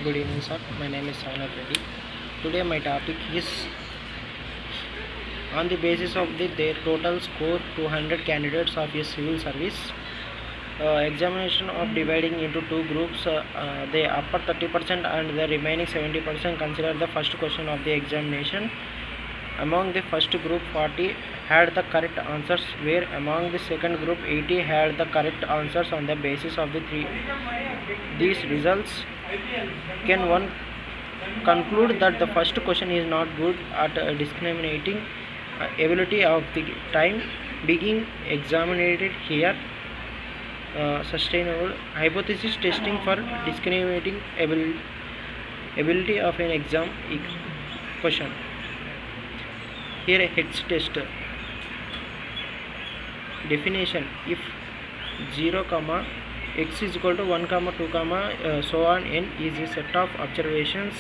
Good evening, sir. My name is Savanath Reddy. Today, my topic is on the basis of their total score 200 candidates of a civil service. Examination of dividing into two groups, the upper 30% and the remaining 70% consider the first question of the examination. Among the first group, 40 had the correct answers, where among the second group, 80 had the correct answers. On the basis of these results, can one conclude that the first question is not good at discriminating ability of the time being examined here? Sustainable hypothesis testing for discriminating ability of an exam question. Here a hex test. Definition: if 0, x is equal to 1, 2, so on n is a set of observation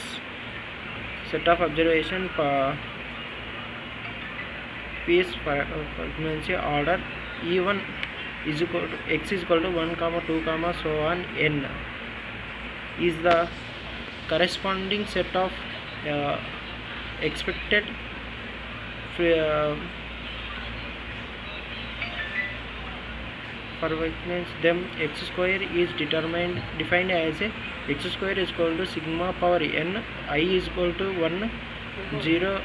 piece frequency order E1 is equal to x is equal to 1, 2, so on n is the corresponding set of expected for them. X square is defined as a x square is equal to sigma power n, I is equal to 1, 0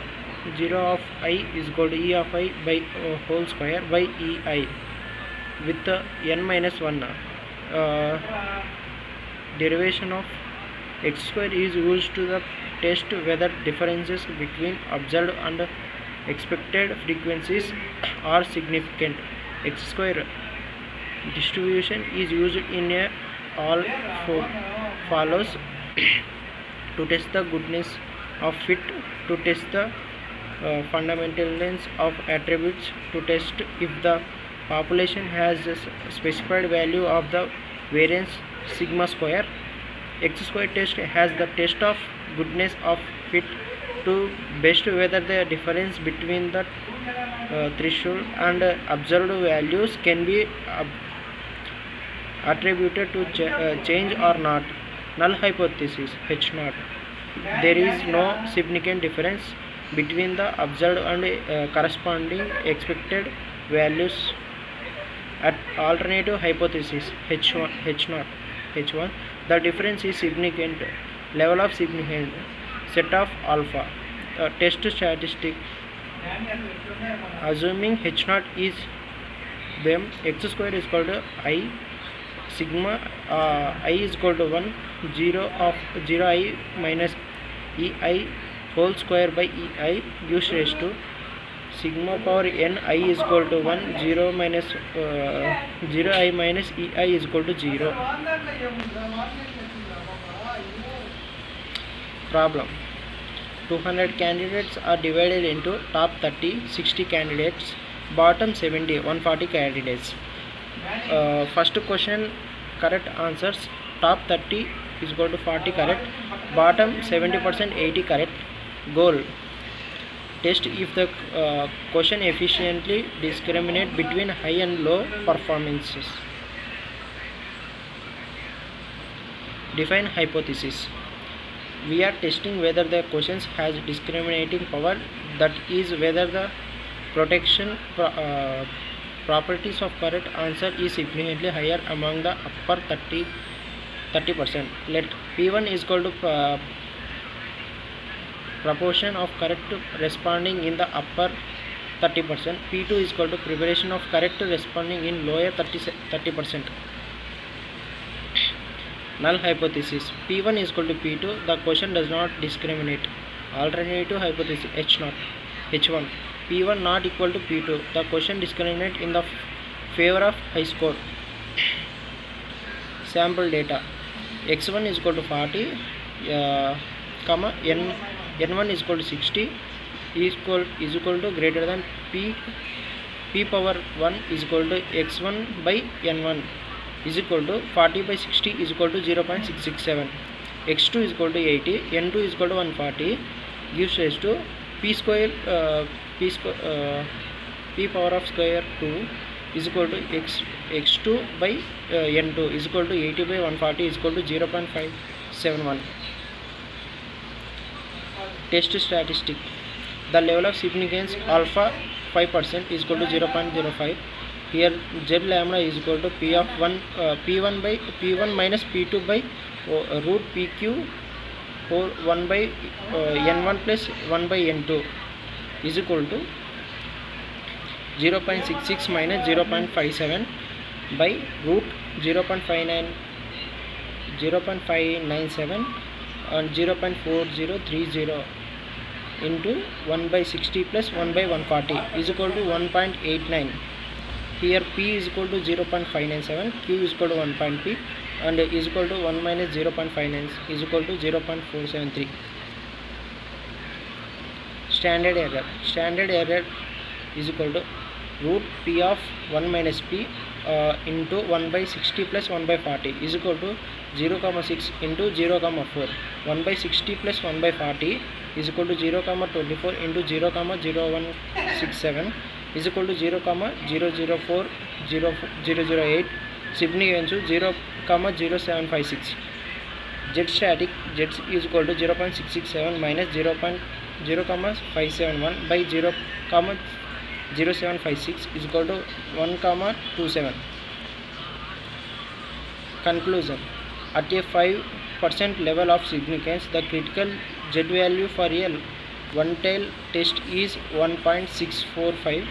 of I is equal to E of I by whole square by EI with n minus 1. Derivation of x square is used to the test whether differences between observed and expected frequencies are significant. X square distribution is used in a all follows to test the goodness of fit, to test the fundamentals of attributes, to test if the population has a specified value of the variance sigma square. X square test has the test of goodness of fit to best whether the difference between the threshold and observed values can be attributed to change or not. Null hypothesis H0: there is no significant difference between the observed and corresponding expected values. At alternative hypothesis H1, the difference is significant. Level of significance: set of alpha. Test statistic: assuming H0 is them, x square is equal to I, sigma I is equal to 1, 0 I minus EI whole square by EI gives rise to sigma power n, I is equal to 1, 0 I minus EI is equal to 0. Problem: 200 candidates are divided into top 30, 60 candidates, bottom 70, 140 candidates. First question correct answers: top 30 is equal to 40 correct, bottom 70%, 80 correct. Goal: test if the question efficiently discriminate between high and low performances. Define hypothesis: we are testing whether the questions has discriminating power, that is whether the protection properties of correct answer is significantly higher among the upper 30%. Let P1 is equal to proportion of correct responding in the upper 30%. P2 is equal to preparation of correct responding in lower 30%. Null hypothesis: P1 is equal to P2, the question does not discriminate. Alternative hypothesis H1: P1 not equal to P2, the question discriminate in the favor of high score. Sample data: x1 is equal to 40, n1 is equal to 60 is equal to greater than p power 1 is equal to x1 by n1 is equal to 40 by 60 is equal to 0.667. x2 is equal to 80, n2 is equal to 140 gives rise to p power of square 2 is equal to x2 by n2 is equal to 80 by 140 is equal to 0.571. Test statistic. The level of significance alpha 5% is equal to 0.05. Here z lambda is equal to p of 1 p1 by p1 minus p2 by root pq or 1 by n1 plus 1 by n2 is equal to 0.66 minus 0.57 by root 0.597 and 0.4030 into 1 by 60 plus 1 by 140 is equal to 1.89. Here p is equal to 0.597, q is equal to 1 p and is equal to 1 minus 0.59 is equal to 0.473. Standard error is equal to root p of 1 minus p into 1 by 60 plus 1 by 40 is equal to 0,6 into 0,4. 1 by 60 plus 1 by 40 is equal to 0,24 into 0,0167 is equal to 0,004008. Significance 0,0756. Z static, z is equal to 0.667 minus 0.0571 by 0,0756 is equal to 1,27. Conclusion. At a 5% level of significance, the critical z value for a one-tail test is 1.645.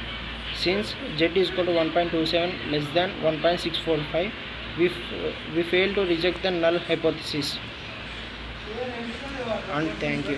Since z is equal to 1.27 less than 1.645, we fail to reject the null hypothesis. And thank you.